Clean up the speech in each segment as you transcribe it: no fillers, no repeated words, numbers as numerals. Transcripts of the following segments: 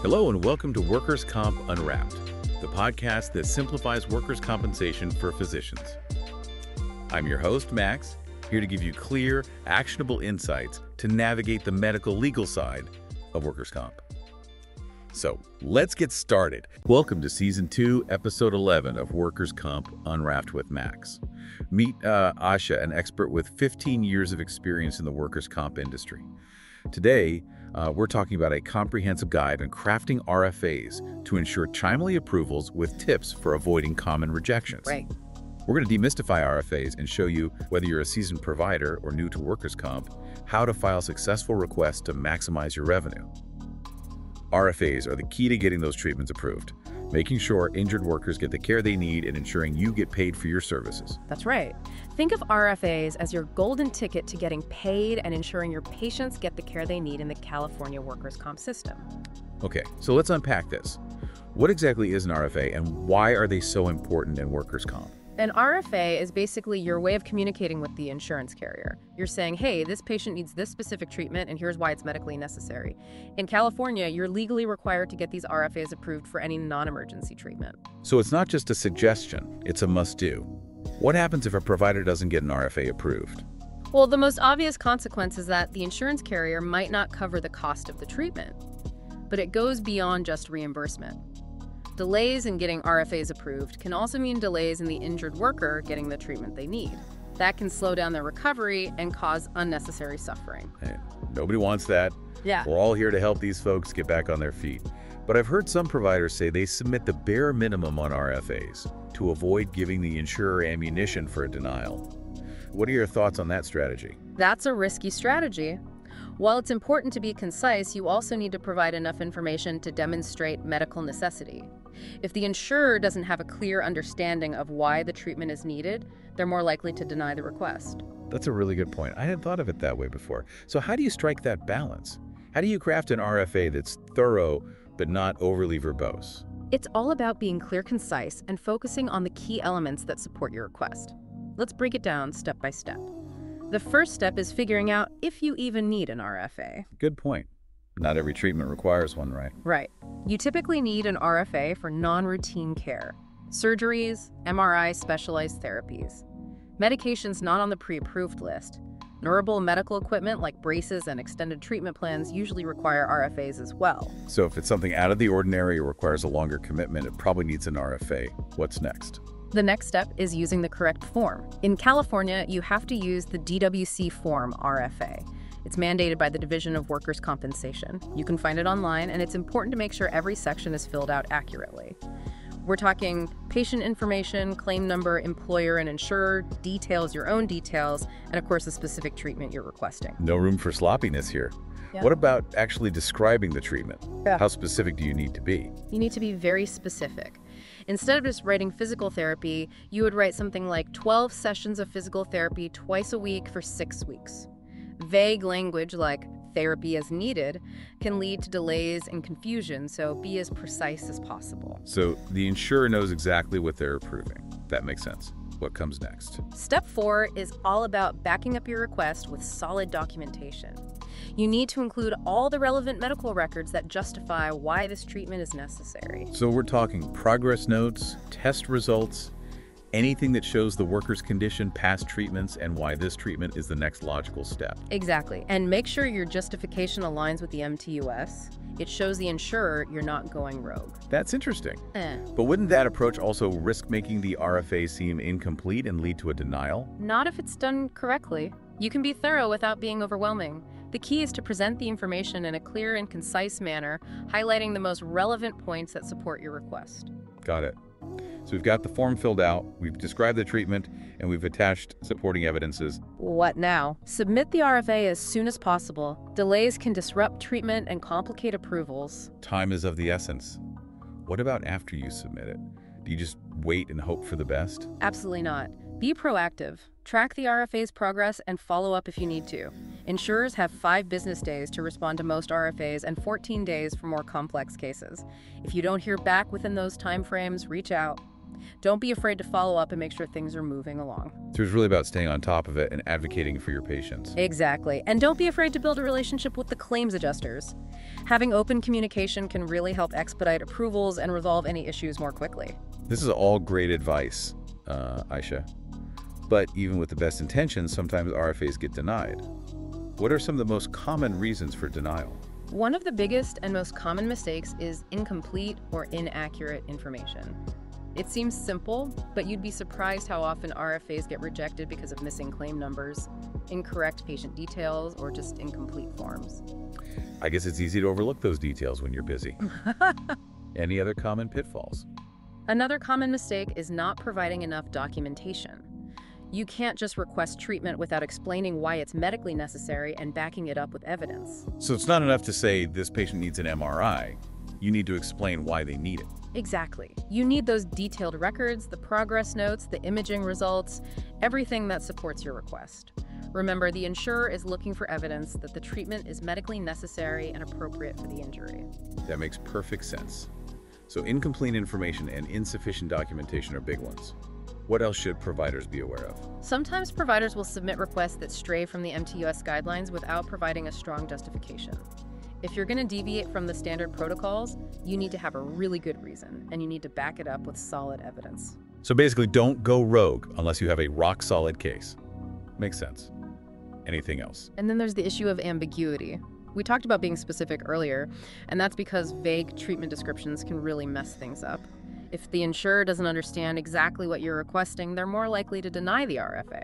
Hello and welcome to Workers Comp Unwrapped, the podcast that simplifies workers' compensation for physicians. I'm your host, Max, here to give you clear, actionable insights to navigate the medical legal side of workers' comp. So let's get started. Welcome to Season 2, Episode 11 of Workers Comp Unwrapped with Max. Meet Asha, an expert with 15 years of experience in the workers' comp industry. Today, we're talking about a comprehensive guide on crafting RFAs to ensure timely approvals with tips for avoiding common rejections. Right. We're going to demystify RFAs and show you, whether you're a seasoned provider or new to workers' comp, how to file successful requests to maximize your revenue. RFAs are the key to getting those treatments approved, making sure injured workers get the care they need and ensuring you get paid for your services. That's right. Think of RFAs as your golden ticket to getting paid and ensuring your patients get the care they need in the California workers' comp system. Okay, so let's unpack this. What exactly is an RFA and why are they so important in workers' comp? An RFA is basically your way of communicating with the insurance carrier. You're saying, hey, this patient needs this specific treatment and here's why it's medically necessary. In California, you're legally required to get these RFAs approved for any non-emergency treatment. So it's not just a suggestion, it's a must-do. What happens if a provider doesn't get an RFA approved? Well, the most obvious consequence is that the insurance carrier might not cover the cost of the treatment, but it goes beyond just reimbursement. Delays in getting RFAs approved can also mean delays in the injured worker getting the treatment they need. That can slow down their recovery and cause unnecessary suffering. Hey, nobody wants that. Yeah. We're all here to help these folks get back on their feet. But I've heard some providers say they submit the bare minimum on RFAs to avoid giving the insurer ammunition for a denial. What are your thoughts on that strategy? That's a risky strategy. While it's important to be concise, you also need to provide enough information to demonstrate medical necessity. If the insurer doesn't have a clear understanding of why the treatment is needed, they're more likely to deny the request. That's a really good point. I hadn't thought of it that way before. So how do you strike that balance? How do you craft an RFA that's thorough but not overly verbose? It's all about being clear, concise, and focusing on the key elements that support your request. Let's break it down step by step. The first step is figuring out if you even need an RFA. Good point. Not every treatment requires one, right? Right. You typically need an RFA for non-routine care, surgeries, MRI specialized therapies, medications not on the pre-approved list. Durable medical equipment like braces and extended treatment plans usually require RFAs as well. So if it's something out of the ordinary or requires a longer commitment, it probably needs an RFA. What's next? The next step is using the correct form. In California, you have to use the DWC form RFA. It's mandated by the Division of Workers' Compensation. You can find it online, and it's important to make sure every section is filled out accurately. We're talking patient information, claim number, employer and insurer, details, your own details, and of course the specific treatment you're requesting. No room for sloppiness here. Yeah. What about actually describing the treatment? Yeah. How specific do you need to be? You need to be very specific. Instead of just writing physical therapy, you would write something like 12 sessions of physical therapy twice a week for 6 weeks. Vague language like therapy as needed can lead to delays and confusion, so be as precise as possible. So the insurer knows exactly what they're approving. That makes sense. What comes next? Step 4 is all about backing up your request with solid documentation. You need to include all the relevant medical records that justify why this treatment is necessary. So we're talking progress notes, test results, anything that shows the worker's condition, past treatments, and why this treatment is the next logical step. Exactly. And make sure your justification aligns with the MTUS. It shows the insurer you're not going rogue. That's interesting. But wouldn't that approach also risk making the RFA seem incomplete and lead to a denial? Not if it's done correctly. You can be thorough without being overwhelming. The key is to present the information in a clear and concise manner, highlighting the most relevant points that support your request. Got it. So we've got the form filled out, we've described the treatment, and we've attached supporting evidences. What now? Submit the RFA as soon as possible. Delays can disrupt treatment and complicate approvals. Time is of the essence. What about after you submit it? Do you just wait and hope for the best? Absolutely not. Be proactive. Track the RFA's progress and follow up if you need to. Insurers have 5 business days to respond to most RFAs and 14 days for more complex cases. If you don't hear back within those timeframes, reach out. Don't be afraid to follow up and make sure things are moving along. So it's really about staying on top of it and advocating for your patients. Exactly. And don't be afraid to build a relationship with the claims adjusters. Having open communication can really help expedite approvals and resolve any issues more quickly. This is all great advice, Aisha. But even with the best intentions, sometimes RFAs get denied. What are some of the most common reasons for denial? One of the biggest and most common mistakes is incomplete or inaccurate information. It seems simple, but you'd be surprised how often RFAs get rejected because of missing claim numbers, incorrect patient details, or just incomplete forms. I guess it's easy to overlook those details when you're busy. Any other common pitfalls? Another common mistake is not providing enough documentation. You can't just request treatment without explaining why it's medically necessary and backing it up with evidence. So it's not enough to say this patient needs an MRI. You need to explain why they need it. Exactly. You need those detailed records, the progress notes, the imaging results, everything that supports your request. Remember, the insurer is looking for evidence that the treatment is medically necessary and appropriate for the injury. That makes perfect sense. So incomplete information and insufficient documentation are big ones. What else should providers be aware of? Sometimes providers will submit requests that stray from the MTUS guidelines without providing a strong justification. If you're going to deviate from the standard protocols, you need to have a really good reason, and you need to back it up with solid evidence. So basically, don't go rogue unless you have a rock-solid case. Makes sense. Anything else? And then there's the issue of ambiguity. We talked about being specific earlier, and that's because vague treatment descriptions can really mess things up. If the insurer doesn't understand exactly what you're requesting, they're more likely to deny the RFA.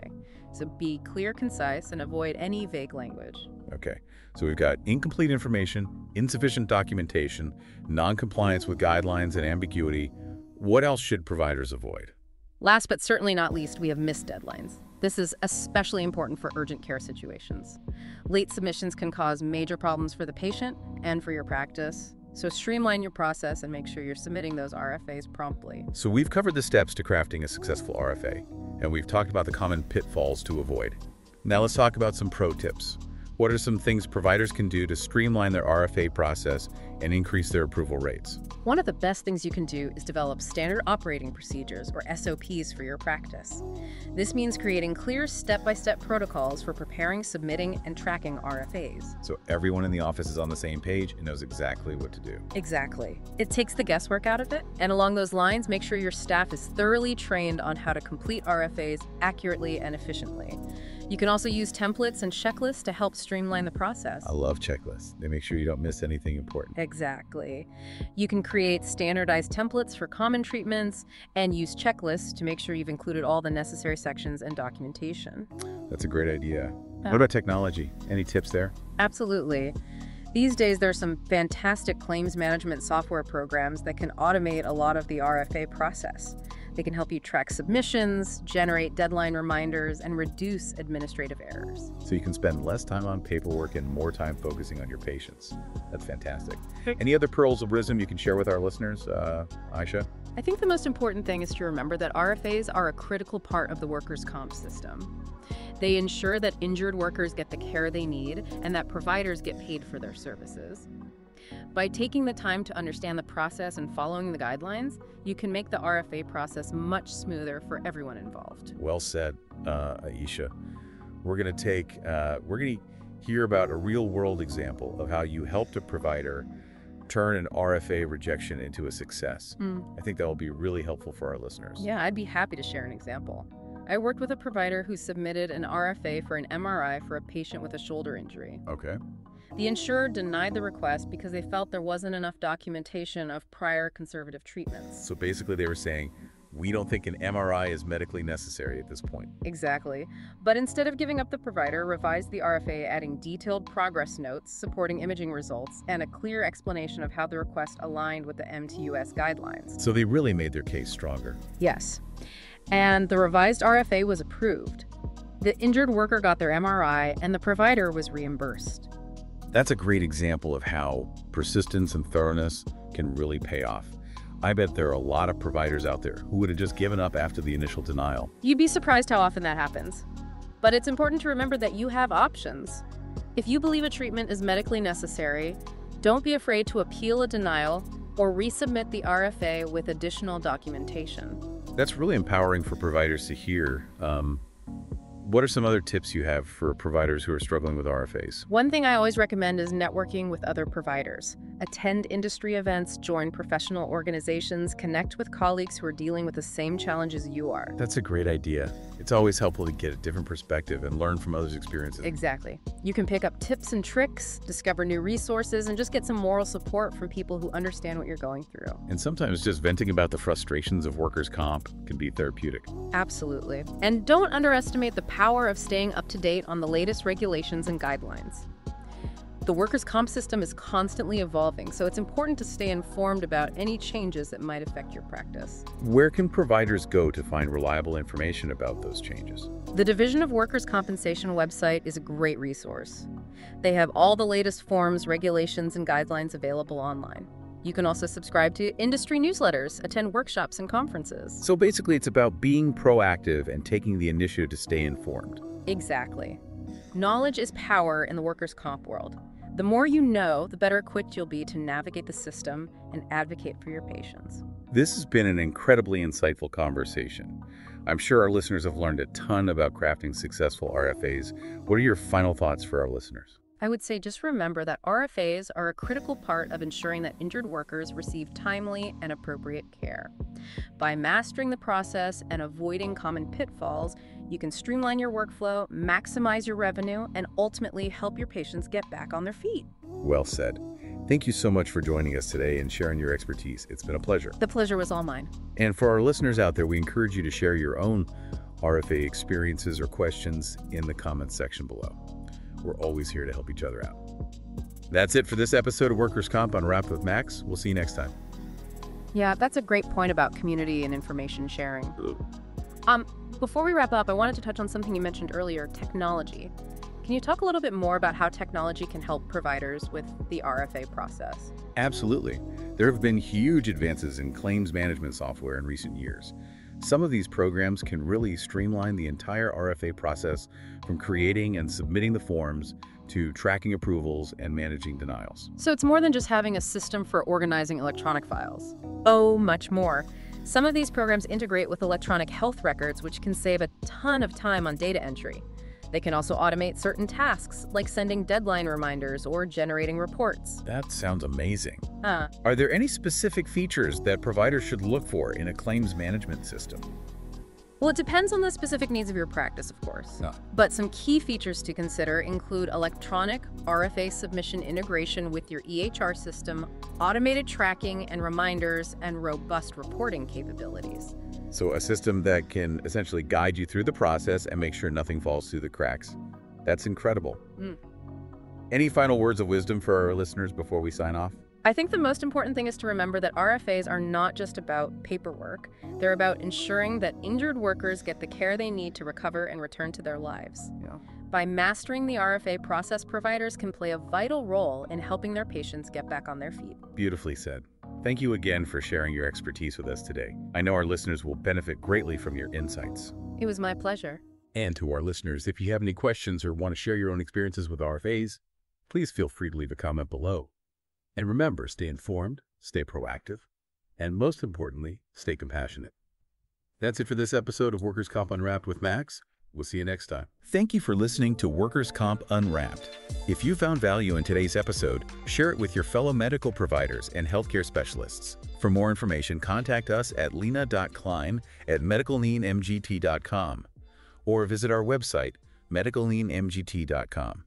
So be clear, concise, and avoid any vague language. Okay, so we've got incomplete information, insufficient documentation, non-compliance with guidelines, and ambiguity. What else should providers avoid? Last but certainly not least, we have missed deadlines. This is especially important for urgent care situations. Late submissions can cause major problems for the patient and for your practice. So streamline your process and make sure you're submitting those RFAs promptly. So we've covered the steps to crafting a successful RFA, and we've talked about the common pitfalls to avoid. Now let's talk about some pro tips. What are some things providers can do to streamline their RFA process and increase their approval rates? One of the best things you can do is develop standard operating procedures, or SOPs, for your practice. This means creating clear step-by-step protocols for preparing, submitting, and tracking RFAs. So everyone in the office is on the same page and knows exactly what to do. Exactly. It takes the guesswork out of it, and along those lines, make sure your staff is thoroughly trained on how to complete RFAs accurately and efficiently. You can also use templates and checklists to help streamline the process. I love checklists. They make sure you don't miss anything important. Exactly. You can create standardized templates for common treatments and use checklists to make sure you've included all the necessary sections and documentation. That's a great idea. What about technology? Any tips there? Absolutely. These days, there are some fantastic claims management software programs that can automate a lot of the RFA process. They can help you track submissions, generate deadline reminders, and reduce administrative errors. So you can spend less time on paperwork and more time focusing on your patients. That's fantastic. Any other pearls of wisdom you can share with our listeners, Aisha? I think the most important thing is to remember that RFAs are a critical part of the workers' comp system. They ensure that injured workers get the care they need and that providers get paid for their services. By taking the time to understand the process and following the guidelines, you can make the RFA process much smoother for everyone involved. Well said, Aisha. We're going to hear about a real-world example of how you helped a provider turn an RFA rejection into a success. I think that will be really helpful for our listeners. Yeah, I'd be happy to share an example. I worked with a provider who submitted an RFA for an MRI for a patient with a shoulder injury. Okay. The insurer denied the request because they felt there wasn't enough documentation of prior conservative treatments. So basically they were saying, we don't think an MRI is medically necessary at this point. Exactly. But instead of giving up, the provider revised the RFA, adding detailed progress notes, supporting imaging results, and a clear explanation of how the request aligned with the MTUS guidelines. So they really made their case stronger. Yes. And the revised RFA was approved. The injured worker got their MRI, and the provider was reimbursed. That's a great example of how persistence and thoroughness can really pay off. I bet there are a lot of providers out there who would have just given up after the initial denial. You'd be surprised how often that happens. But it's important to remember that you have options. If you believe a treatment is medically necessary, don't be afraid to appeal a denial or resubmit the RFA with additional documentation. That's really empowering for providers to hear. What are some other tips you have for providers who are struggling with RFAs? One thing I always recommend is networking with other providers. Attend industry events, join professional organizations, connect with colleagues who are dealing with the same challenges you are. That's a great idea. It's always helpful to get a different perspective and learn from others' experiences. Exactly. You can pick up tips and tricks, discover new resources, and just get some moral support from people who understand what you're going through. And sometimes just venting about the frustrations of workers' comp can be therapeutic. Absolutely. And don't underestimate the power of staying up to date on the latest regulations and guidelines. The workers' comp system is constantly evolving, so it's important to stay informed about any changes that might affect your practice. Where can providers go to find reliable information about those changes? The Division of Workers' Compensation website is a great resource. They have all the latest forms, regulations, and guidelines available online. You can also subscribe to industry newsletters, attend workshops and conferences. So basically, it's about being proactive and taking the initiative to stay informed. Exactly. Knowledge is power in the workers' comp world. The more you know, the better equipped you'll be to navigate the system and advocate for your patients. This has been an incredibly insightful conversation. I'm sure our listeners have learned a ton about crafting successful RFAs. What are your final thoughts for our listeners? I would say just remember that RFAs are a critical part of ensuring that injured workers receive timely and appropriate care. By mastering the process and avoiding common pitfalls, you can streamline your workflow, maximize your revenue, and ultimately help your patients get back on their feet. Well said. Thank you so much for joining us today and sharing your expertise. It's been a pleasure. The pleasure was all mine. And for our listeners out there, we encourage you to share your own RFA experiences or questions in the comments section below. We're always here to help each other out. That's it for this episode of Workers' Comp Unwrapped with Max. We'll see you next time. Yeah, that's a great point about community and information sharing. Before we wrap up, I wanted to touch on something you mentioned earlier, technology. Can you talk a little bit more about how technology can help providers with the RFA process? Absolutely. There have been huge advances in claims management software in recent years. Some of these programs can really streamline the entire RFA process, from creating and submitting the forms to tracking approvals and managing denials. So it's more than just having a system for organizing electronic files. Oh, much more. Some of these programs integrate with electronic health records, which can save a ton of time on data entry. They can also automate certain tasks, like sending deadline reminders or generating reports. That sounds amazing. Are there any specific features that providers should look for in a claims management system? Well, it depends on the specific needs of your practice, of course. But some key features to consider include electronic RFA submission integration with your EHR system, automated tracking and reminders, and robust reporting capabilities. So a system that can essentially guide you through the process and make sure nothing falls through the cracks. That's incredible. Any final words of wisdom for our listeners before we sign off? I think the most important thing is to remember that RFAs are not just about paperwork. They're about ensuring that injured workers get the care they need to recover and return to their lives. By mastering the RFA process, providers can play a vital role in helping their patients get back on their feet. Beautifully said. Thank you again for sharing your expertise with us today. I know our listeners will benefit greatly from your insights. It was my pleasure. And to our listeners, if you have any questions or want to share your own experiences with RFAs, please feel free to leave a comment below. And remember, stay informed, stay proactive, and most importantly, stay compassionate. That's it for this episode of Workers' Comp Unwrapped with Max. We'll see you next time. Thank you for listening to Workers' Comp Unwrapped. If you found value in today's episode, share it with your fellow medical providers and healthcare specialists. For more information, contact us at lena.klein@medicallienmgt.com or visit our website, medicallienmgt.com.